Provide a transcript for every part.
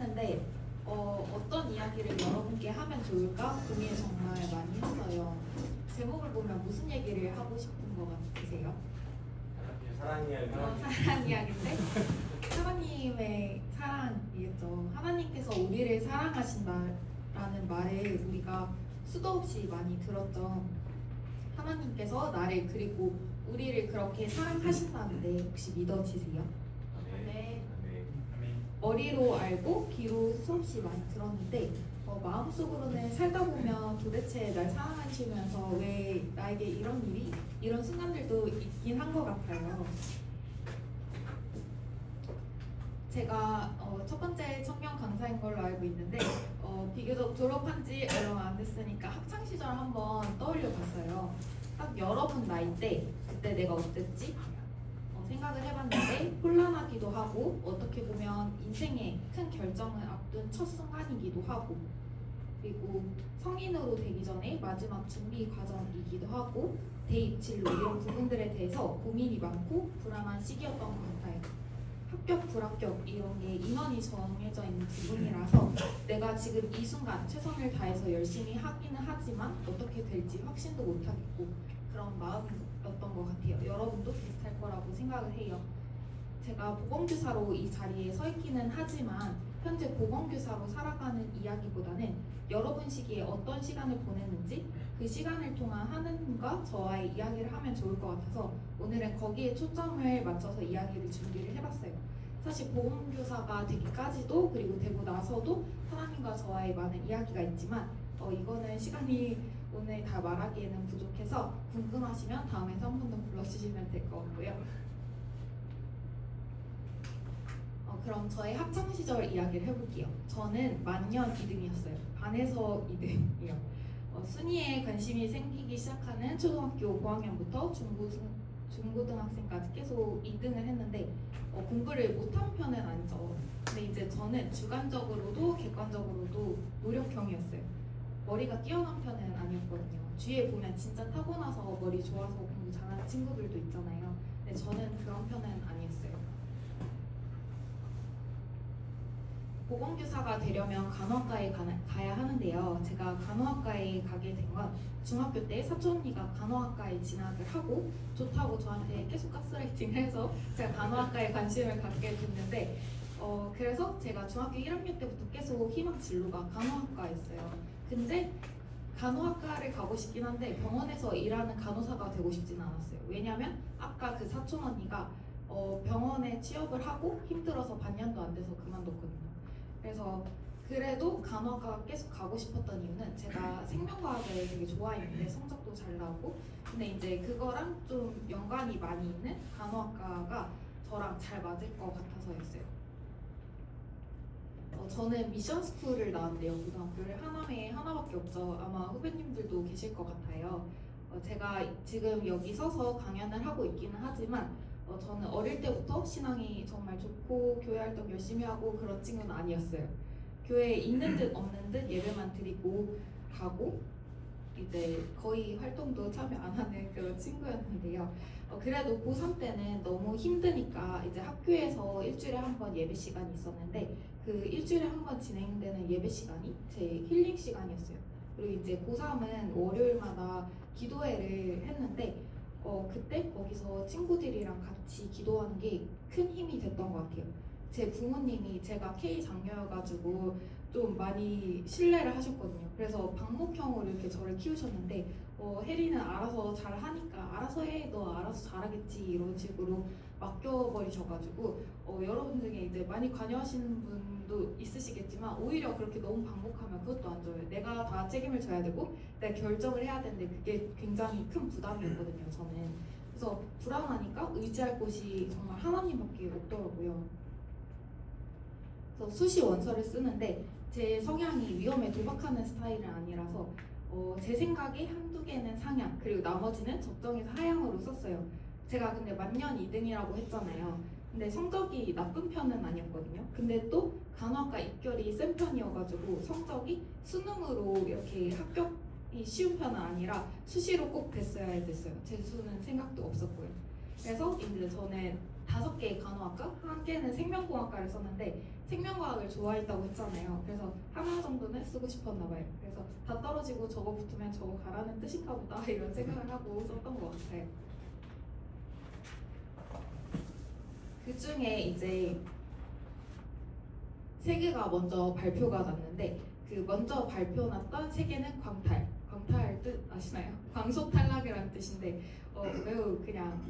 했는데 어떤 이야기를 여러분께 하면 좋을까 고민을 정말 많이 했어요. 제목을 보면 무슨 얘기를 하고 싶은 것 같으세요? 사랑 이야기. 사랑 이야기인데 하나님의 사랑이겠죠. 하나님께서 우리를 사랑하신다라는 말을 우리가 수도 없이 많이 들었죠. 하나님께서 나를 그리고 우리를 그렇게 사랑하신다는데 혹시 믿어지세요? 네. 머리로 알고 귀로 수없이 많이 들었는데 마음속으로는 살다 보면 도대체 날 사랑하시면서 왜 나에게 이런 순간들도 있긴 한 것 같아요. 제가 첫 번째 청년 강사인 걸로 알고 있는데 비교적 졸업한 지 얼마 안 됐으니까 학창 시절 한번 떠올려 봤어요. 딱 여러분 나이 때 그때 내가 어땠지? 생각을 해봤는데 혼란하기도 하고 어떻게 보면 인생의 큰 결정을 앞둔 첫 순간이기도 하고 그리고 성인으로 되기 전에 마지막 준비 과정이기도 하고 대입, 진로 이런 부분들에 대해서 고민이 많고 불안한 시기였던 것 같아요. 합격, 불합격 이런 게 인원이 정해져 있는 부분이라서 내가 지금 이 순간 최선을 다해서 열심히 하기는 하지만 어떻게 될지 확신도 못하겠고 그런 마음이었던 것 같아요. 여러분도 비슷할 거라고 생각을 해요. 제가 보건교사로 이 자리에 서 있기는 하지만 현재 보건교사로 살아가는 이야기보다는 여러분 시기에 어떤 시간을 보냈는지 그 시간을 통한 하느님과 저와의 이야기를 하면 좋을 것 같아서 오늘은 거기에 초점을 맞춰서 이야기를 준비를 해봤어요. 사실 보건교사가 되기까지도 그리고 되고 나서도 하나님과 저와의 많은 이야기가 있지만 이거는 시간이 오늘 다 말하기에는 부족해서 궁금하시면 다음에서 한 번 더 불러주시면 될 것 같고요. 그럼 저의 학창시절 이야기를 해볼게요. 저는 만년 2등이었어요. 반에서 2등이요. 순위에 관심이 생기기 시작하는 초등학교 5학년부터 중고등학생까지 계속 2등을 했는데 공부를 못한 편은 아니죠. 근데 이제 저는 주관적으로도 객관적으로도 노력형이었어요. 머리가 뛰어난 편은 아니었거든요. 주위에 보면 진짜 타고나서 머리 좋아서 공부 잘하는 친구들도 있잖아요. 근데 저는 그런 편은 아니었어요. 보건교사가 되려면 간호학과에 가야 하는데요. 제가 간호학과에 가게 된 건 중학교 때 사촌 언니가 간호학과에 진학을 하고 좋다고 저한테 계속 가스라이팅을 해서 제가 간호학과에 관심을 갖게 됐는데 그래서 제가 중학교 1학년 때부터 계속 희망 진로가 간호학과였어요. 근데 간호학과를 가고 싶긴 한데 병원에서 일하는 간호사가 되고 싶지는 않았어요. 왜냐면 아까 그 사촌 언니가 병원에 취업을 하고 힘들어서 반년도 안 돼서 그만뒀거든요. 그래서 그래도 간호학과 계속 가고 싶었던 이유는 제가 생명과학을 되게 좋아했는데 성적도 잘 나오고 근데 이제 그거랑 좀 연관이 많이 있는 간호학과가 저랑 잘 맞을 것 같아서였어요. 저는 미션 스쿨을 나왔는데요. 고등학교를 하남에 하나밖에 없죠. 아마 후배님들도 계실 것 같아요. 제가 지금 여기 서서 강연을 하고 있기는 하지만 저는 어릴 때부터 신앙이 정말 좋고 교회 활동 열심히 하고 그런 친구는 아니었어요. 교회에 있는 듯 없는 듯 예배만 드리고 가고 이제 거의 활동도 참여 안 하는 그런 친구였는데요. 그래도 고3 때는 너무 힘드니까 이제 학교에서 일주일에 한 번 예배 시간이 있었는데 그 일주일에 한 번 진행되는 예배 시간이 제 힐링 시간이었어요. 그리고 이제 고3은 월요일마다 기도회를 했는데 그때 거기서 친구들이랑 같이 기도하는 게 큰 힘이 됐던 것 같아요. 제 부모님이 제가 K 장녀여가지고 좀 많이 신뢰를 하셨거든요. 그래서 방목형으로 이렇게 저를 키우셨는데 혜리는 알아서 잘 하니까 알아서 해, 너 알아서 잘하겠지 이런 식으로 맡겨버리셔가지고 여러분 중에 이제 많이 관여하시는 분도 있으시겠지만 오히려 그렇게 너무 반복하면 그것도 안 좋아요. 내가 다 책임을 져야 되고 내가 결정을 해야 되는데 그게 굉장히 큰 부담이었거든요. 저는 그래서 불안하니까 의지할 곳이 정말 하나님밖에 없더라고요. 그래서 수시 원서를 쓰는데 제 성향이 위험에 도박하는 스타일은 아니라서 제 생각에 한두 개는 상향 그리고 나머지는 적정해서 하향으로 썼어요. 제가 근데 만년 2등이라고 했잖아요. 근데 성적이 나쁜 편은 아니었거든요. 근데 또 간호학과 입결이 센 편이어가지고 성적이 수능으로 이렇게 합격이 쉬운 편은 아니라 수시로 꼭 됐어야 됐어요. 재수는 생각도 없었고요. 그래서 이제 저는 5개의 간호학과, 1개는 생명공학과를 썼는데 생명과학을 좋아했다고 했잖아요. 그래서 하나 정도는 쓰고 싶었나 봐요. 그래서 다 떨어지고 저거 붙으면 저거 가라는 뜻인가 보다 이런 생각을 하고 썼던 것 같아요. 그 중에 이제 3개가 먼저 발표가 났는데 그 먼저 발표 났던 3개는 광탈 뜻 아시나요? 광속 탈락이라는 뜻인데 매우 그냥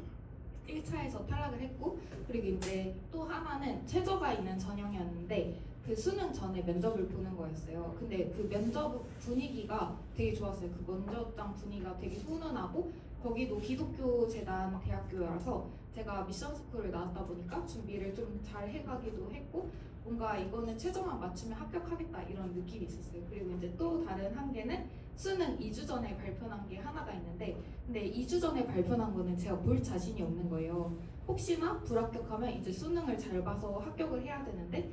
1차에서 탈락을 했고, 그리고 이제 또 하나는 최저가 있는 전형이었는데 그 수능 전에 면접을 보는 거였어요. 근데 그 면접 분위기가 되게 좋았어요. 그 면접장 분위기가 되게 훈훈하고 거기도 기독교 재단 대학교라서 제가 미션 스쿨을 나왔다 보니까 준비를 좀 잘 해가기도 했고 뭔가 이거는 최저만 맞추면 합격하겠다 이런 느낌이 있었어요. 그리고 이제 또 다른 한 개는 수능 2주 전에 발표난 게 하나가 있는데 근데 2주 전에 발표난 거는 제가 볼 자신이 없는 거예요. 혹시나 불합격하면 이제 수능을 잘 봐서 합격을 해야 되는데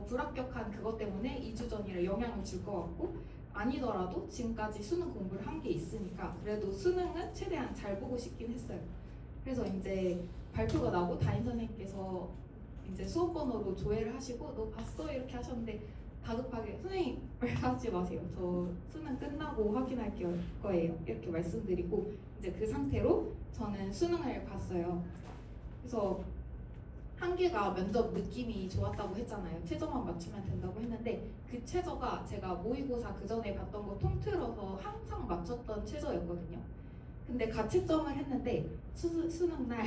불합격한 그것 때문에 2주 전이라 영향을 줄 것 같고 아니더라도 지금까지 수능 공부를 한 게 있으니까 그래도 수능은 최대한 잘 보고 싶긴 했어요. 그래서 이제 발표가 나고 담임 선생님께서 이제 수업 번호로 조회를 하시고 너 봤어? 이렇게 하셨는데 다급하게 선생님 말하지 마세요. 저 수능 끝나고 확인할 거예요. 이렇게 말씀드리고 이제 그 상태로 저는 수능을 봤어요. 그래서 한 개가 면접 느낌이 좋았다고 했잖아요. 최저만 맞추면 된다고 했는데 그 최저가 제가 모의고사 그 전에 봤던 거 통틀어서 항상 맞췄던 최저였거든요. 근데 가채점을 했는데 수능 날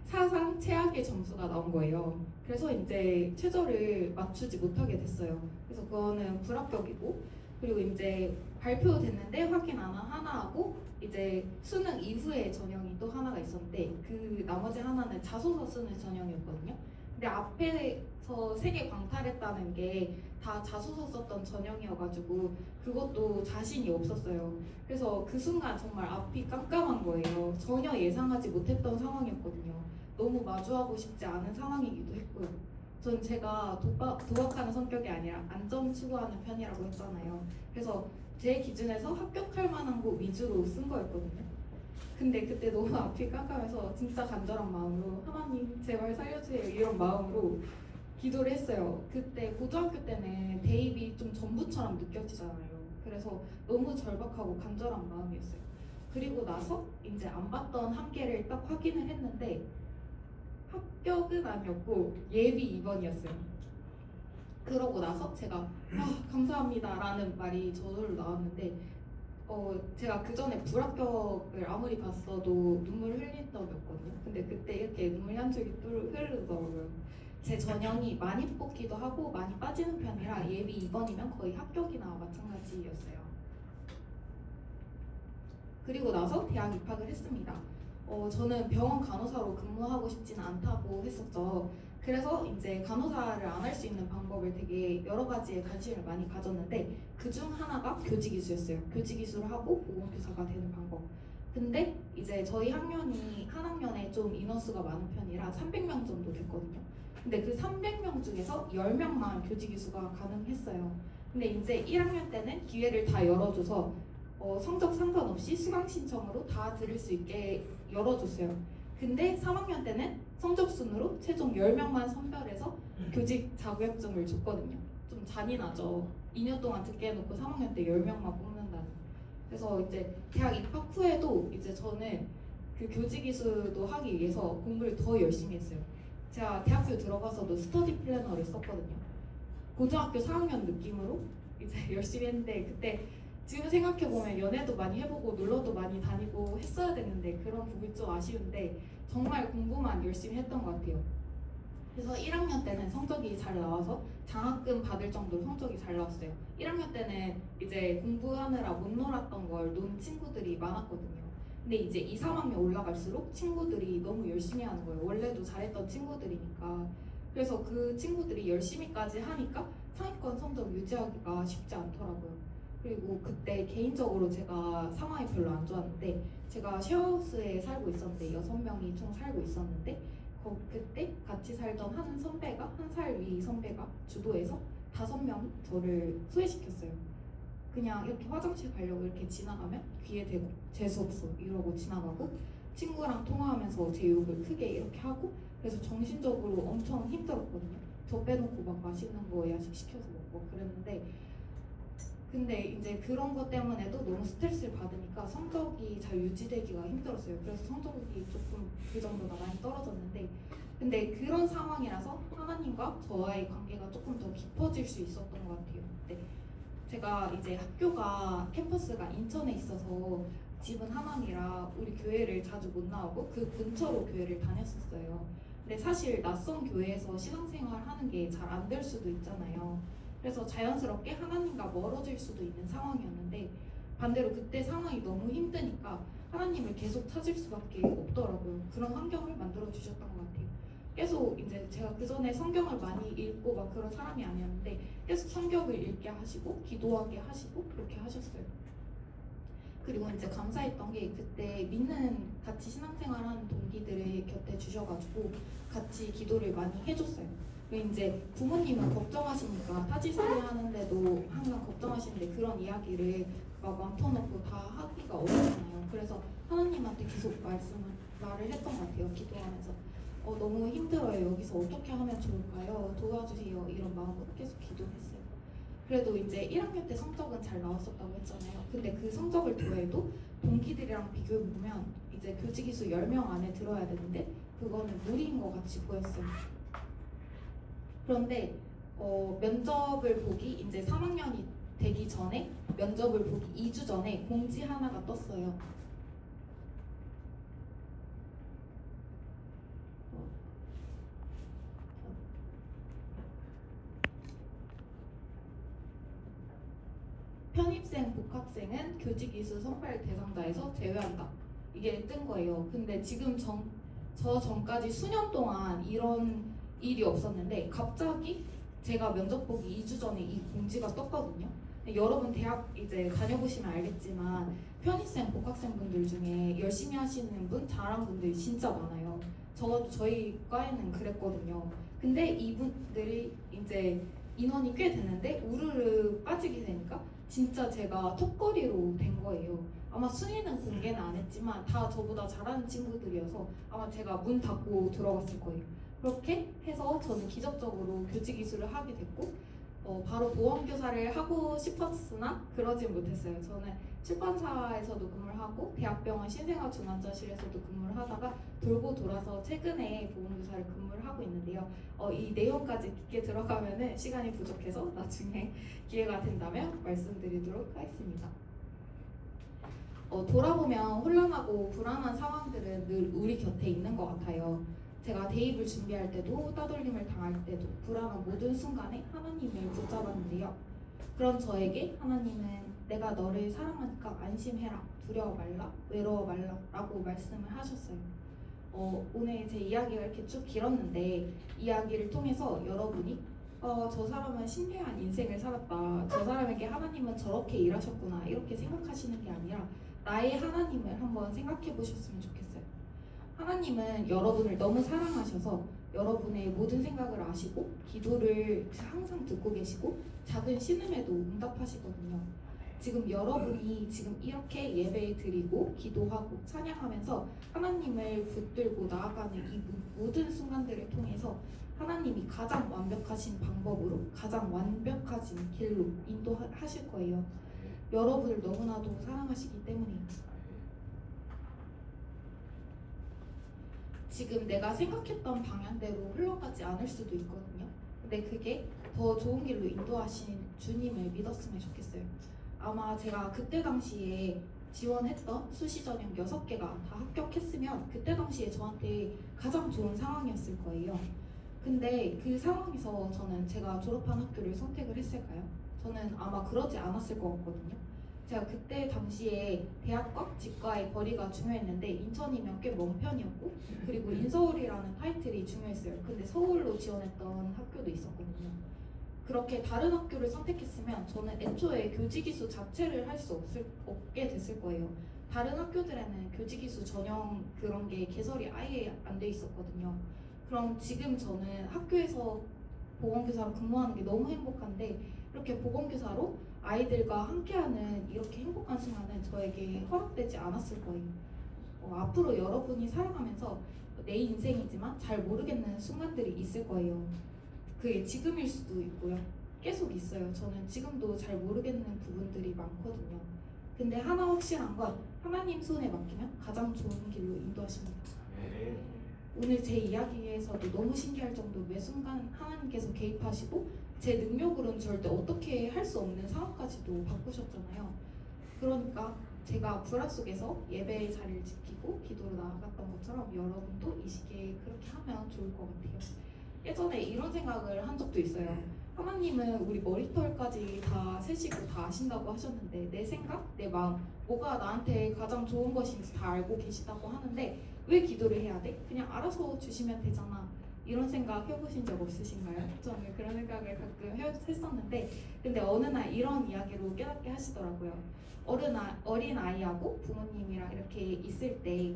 사상 최악의 점수가 나온 거예요. 그래서 이제 최저를 맞추지 못하게 됐어요. 그래서 그거는 불합격이고 그리고 이제 발표됐는데 확인 안 하나 하고 이제 수능 이후에 전형이 또 하나가 있었는데 그 나머지 하나는 자소서 쓰는 전형이었거든요. 근데 앞에서 3개 광탈했다는 게 다 자소서 썼던 전형이어가지고 그것도 자신이 없었어요. 그래서 그 순간 정말 앞이 깜깜한 거예요. 전혀 예상하지 못했던 상황이었거든요. 너무 마주하고 싶지 않은 상황이기도 했고요. 전 제가 도박하는 성격이 아니라 안전 추구하는 편이라고 했잖아요. 그래서 제 기준에서 합격할 만한 곳 위주로 쓴 거였거든요. 근데 그때 너무 앞이 깜깜해서 진짜 간절한 마음으로 하나님 제발 살려주세요 이런 마음으로 기도를 했어요. 그때 고등학교 때는 대입이 좀 전부처럼 느껴지잖아요. 그래서 너무 절박하고 간절한 마음이었어요. 그리고 나서 이제 안 봤던 한 개를 딱 확인을 했는데 합격은 아니었고 예비 2번이었어요. 그러고 나서 제가 감사합니다 라는 말이 저절로 나왔는데 제가 그 전에 불합격을 아무리 봤어도 눈물 흘린 적이 없거든요. 근데 그때 이렇게 눈물이 한 줄기 흐르더라고요. 제 전형이 많이 뽑기도 하고 많이 빠지는 편이라 예비 2번이면 거의 합격이나 마찬가지였어요. 그리고 나서 대학 입학을 했습니다. 저는 병원 간호사로 근무하고 싶지는 않다고 했었죠. 그래서 이제 간호사를 안 할 수 있는 방법을 되게 여러 가지에 관심을 많이 가졌는데 그중 하나가 교직이수였어요. 교직이수를 하고 보건교사가 되는 방법. 근데 이제 저희 학년이 한 학년에 좀 인원수가 많은 편이라 300명 정도 됐거든요. 근데 그 300명 중에서 10명만 교직이수가 가능했어요. 근데 이제 1학년 때는 기회를 다 열어줘서 성적 상관없이 수강 신청으로 다 들을 수 있게 열어줬어요. 근데 3학년 때는 성적 순으로 최종 10명만 선별해서 교직 자격증을 줬거든요. 좀 잔인하죠. 2년 동안 듣게 해놓고 3학년 때 10명만 뽑는다는. 그래서 이제 대학 입학 후에도 이제 저는 그 교직이수도 하기 위해서 공부를 더 열심히 했어요. 제가 대학교 들어가서도 스터디 플래너를 썼거든요. 고등학교 4학년 느낌으로 이제 열심히 했는데 그때 지금 생각해보면 연애도 많이 해보고 놀러도 많이 다니고 했어야 되는데 그런 부분이 좀 아쉬운데 정말 공부만 열심히 했던 것 같아요. 그래서 1학년 때는 성적이 잘 나와서 장학금 받을 정도로 성적이 잘 나왔어요. 1학년 때는 이제 공부하느라 못 놀았던 걸 논 친구들이 많았거든요. 근데 이제 2, 3학년 올라갈수록 친구들이 너무 열심히 하는 거예요. 원래도 잘했던 친구들이니까. 그래서 그 친구들이 열심히까지 하니까 상위권 성적 유지하기가 쉽지 않더라고요. 그리고 그때 개인적으로 제가 상황이 별로 안 좋았는데 제가 쉐어하우스에 살고 있었는데 6명이 총 살고 있었는데 그때 같이 살던 한 살 위 선배가 주도해서 5명이 저를 소외시켰어요. 그냥 이렇게 화장실 가려고 이렇게 지나가면 귀에 대고 재수없어 이러고 지나가고 친구랑 통화하면서 제 욕을 크게 이렇게 하고 그래서 정신적으로 엄청 힘들었거든요. 저 빼놓고 막 맛있는 거 야식 시켜서 먹고 그랬는데, 근데 이제 그런 것 때문에도 너무 스트레스를 받으니까 성적이 잘 유지되기가 힘들었어요. 그래서 성적이 조금 그 정도가 많이 떨어졌는데, 근데 그런 상황이라서 하나님과 저와의 관계가 조금 더 깊어질 수 있었던 것 같아요. 네. 제가 이제 학교가 캠퍼스가 인천에 있어서 집은 하남이라 우리 교회를 자주 못 나오고 그 근처로 교회를 다녔었어요. 근데 사실 낯선 교회에서 신앙생활 하는 게 잘 안 될 수도 있잖아요. 그래서 자연스럽게 하나님과 멀어질 수도 있는 상황이었는데, 반대로 그때 상황이 너무 힘드니까 하나님을 계속 찾을 수밖에 없더라고요. 그런 환경을 만들어 주셨던 것 같아요. 계속 이제 제가 그 전에 성경을 많이 읽고 막 그런 사람이 아니었는데 계속 성경을 읽게 하시고 기도하게 하시고 그렇게 하셨어요. 그리고 이제 감사했던 게 그때 믿는 같이 신앙생활하는 동기들을 곁에 주셔가지고 같이 기도를 많이 해줬어요. 이제 부모님은 걱정하시니까 타지살이 하는데도 항상 걱정하시는데 그런 이야기를 막 맘 터놓고 다 하기가 어렵잖아요. 그래서 하나님한테 계속 말을 했던 것 같아요. 기도하면서 너무 힘들어요. 여기서 어떻게 하면 좋을까요? 도와주세요. 이런 마음으로 계속 기도했어요. 그래도 이제 1학년 때 성적은 잘 나왔었다고 했잖아요. 근데 그 성적을 더해도 동기들이랑 비교해보면 이제 교직이수 10명 안에 들어야 되는데 그거는 무리인 것 같이 보였어요. 그런데 면접을 보기 이제 3학년이 되기 전에 면접을 보기 2주 전에 공지 하나가 떴어요. 편입생 복학생은 교직이수 선발 대상자에서 제외한다. 이게 뜬 거예요. 근데 지금 저 전까지 수년 동안 이런 일이 없었는데 갑자기 제가 면접 보기 2주 전에 이 공지가 떴거든요. 여러분 대학 이제 다녀보시면 알겠지만 편입생 복학생분들 중에 열심히 하시는 분, 잘한 분들이 진짜 많아요. 적어도 저희 과에는 그랬거든요. 근데 이분들이 이제 인원이 꽤 되는데 우르르 빠지게 되니까 진짜 제가 턱걸이로 된 거예요. 아마 순위는 공개는 안 했지만 다 저보다 잘하는 친구들이어서 아마 제가 문 닫고 들어갔을 거예요. 그렇게 해서 저는 기적적으로 교직 이수를 하게 됐고 바로 보험교사를 하고 싶었으나 그러진 못했어요. 저는 출판사에서도 근무를 하고 대학병원 신생아 중환자실에서도 근무를 하다가 돌고 돌아서 최근에 보험교사를 근무를 하고 있는데요. 이 내용까지 깊게 들어가면은 시간이 부족해서 나중에 기회가 된다면 말씀드리도록 하겠습니다. 돌아보면 혼란하고 불안한 상황들은 늘 우리 곁에 있는 것 같아요. 제가 대입을 준비할 때도 따돌림을 당할 때도 불안한 모든 순간에 하나님을 붙잡았는데요. 그런 저에게 하나님은 내가 너를 사랑하니까 안심해라, 두려워 말라, 외로워 말라 라고 말씀을 하셨어요. 오늘 제 이야기가 이렇게 쭉 길었는데 이야기를 통해서 여러분이 저 사람은 신비한 인생을 살았다, 저 사람에게 하나님은 저렇게 일하셨구나 이렇게 생각하시는 게 아니라 나의 하나님을 한번 생각해 보셨으면 좋겠어요. 하나님은 여러분을 너무 사랑하셔서 여러분의 모든 생각을 아시고 기도를 항상 듣고 계시고 작은 신음에도 응답하시거든요. 지금 여러분이 지금 이렇게 예배 드리고 기도하고 찬양하면서 하나님을 붙들고 나아가는 이 모든 순간들을 통해서 하나님이 가장 완벽하신 방법으로 가장 완벽하신 길로 인도하실 거예요. 여러분을 너무나도 사랑하시기 때문이에요. 지금 내가 생각했던 방향대로 흘러가지 않을 수도 있거든요. 근데 그게 더 좋은 길로 인도하신 주님을 믿었으면 좋겠어요. 아마 제가 그때 당시에 지원했던 수시 전형 6개가 다 합격했으면 그때 당시에 저한테 가장 좋은 상황이었을 거예요. 근데 그 상황에서 저는 제가 졸업한 학교를 선택을 했을까요? 저는 아마 그러지 않았을 것 같거든요. 제가 그때 당시에 대학과 집과의 거리가 중요했는데 인천이면 꽤 먼 편이었고 그리고 인서울이라는 타이틀이 중요했어요. 근데 서울로 지원했던 학교도 있었거든요. 그렇게 다른 학교를 선택했으면 저는 애초에 교직이수 자체를 할 수 없게 됐을 거예요. 다른 학교들에는 교직이수 전형 그런 게 개설이 아예 안 돼 있었거든요. 그럼 지금 저는 학교에서 보건교사로 근무하는 게 너무 행복한데 이렇게 보건교사로 아이들과 함께하는 이렇게 행복한 시간은 저에게 허락되지 않았을 거예요. 앞으로 여러분이 살아가면서 내 인생이지만 잘 모르겠는 순간들이 있을 거예요. 그게 지금일 수도 있고요. 계속 있어요. 저는 지금도 잘 모르겠는 부분들이 많거든요. 근데 하나 확실한 건 하나님 손에 맡기면 가장 좋은 길로 인도하십니다. 네. 오늘 제 이야기에서도 너무 신기할 정도로 매 순간 하나님께서 개입하시고 제 능력으로는 절대 어떻게 할 수 없는 상황까지도 바꾸셨잖아요. 그러니까 제가 불안 속에서 예배의 자리를 지키고 기도로 나아갔던 것처럼 여러분도 이 시기에 그렇게 하면 좋을 것 같아요. 예전에 이런 생각을 한 적도 있어요. 하나님은 우리 머리털까지 다 세시고 다 아신다고 하셨는데 내 생각, 내 마음, 뭐가 나한테 가장 좋은 것인지 다 알고 계시다고 하는데 왜 기도를 해야 돼? 그냥 알아서 주시면 되잖아. 이런 생각 해보신 적 없으신가요? 저는 그런 생각을 가끔 했었는데 근데 어느 날 이런 이야기로 깨닫게 하시더라고요. 어린 아이하고 부모님이랑 이렇게 있을 때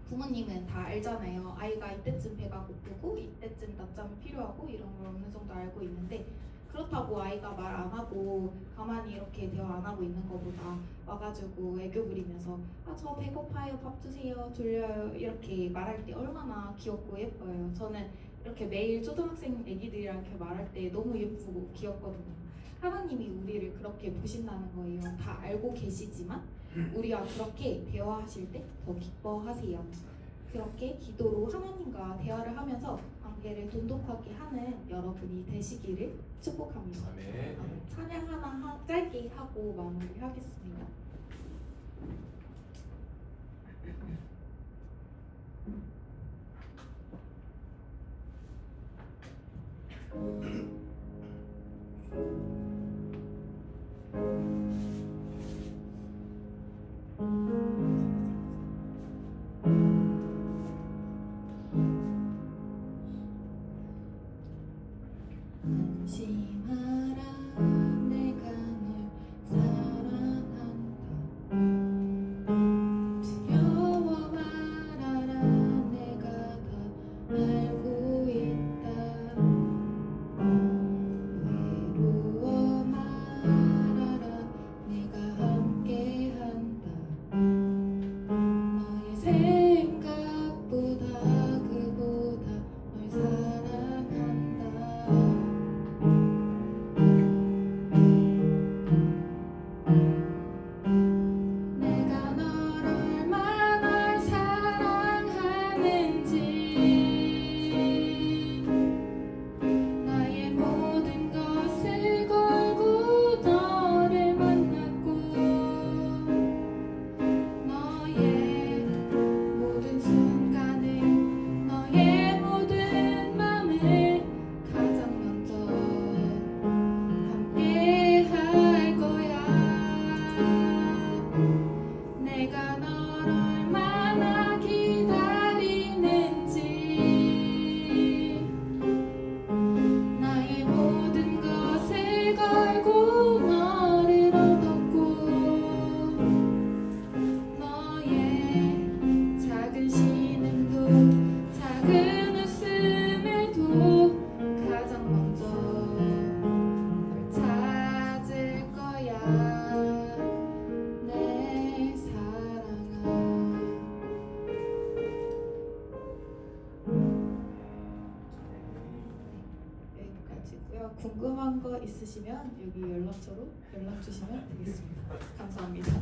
부모님은 다 알잖아요. 아이가 이때쯤 배가 고프고 이때쯤 낮잠이 필요하고 이런 걸 어느 정도 알고 있는데 그렇다고 아이가 말 안 하고 가만히 이렇게 대화 안 하고 있는 것보다 와가지고 애교 부리면서 저 배고파요, 밥 주세요, 졸려요 이렇게 말할 때 얼마나 귀엽고 예뻐요. 저는 이렇게 매일 초등학생 애기들이랑 이렇게 말할 때 너무 예쁘고 귀엽거든요. 하나님이 우리를 그렇게 보신다는 거예요. 다 알고 계시지만 우리가 그렇게 대화하실 때 더 기뻐하세요. 그렇게 기도로 하나님과 대화를 하면서 관계를 돈독하게 하는 여러분이 되시기를 축복합니다. 네. 찬양 하나 짧게 하고 마무리하겠습니다. 안심하라 내가 널 사랑한다 두려워 말아라 내가 다 알고 있다 외로워 말아라 내가 함께한다 너의 생각보다 그보다 널 사랑한다 내가 널 얼마나 사랑하는지 나의 모든 것을 걸고 너를 만났고 너의 모든 순간을 너의 모든 맘을 가장 먼저 함께 할 거야 내가 널 얼마나 기다리는지 나의 모든 것을 걸고 너를 얻었고 너의 작은 신음도 작은 웃음에도 가장 먼저 널 찾을 거야 내 사랑아 여기까지고요. 궁금한 거 있으시면 여기 연락처로 연락 주시면 되겠습니다. 감사합니다. 네.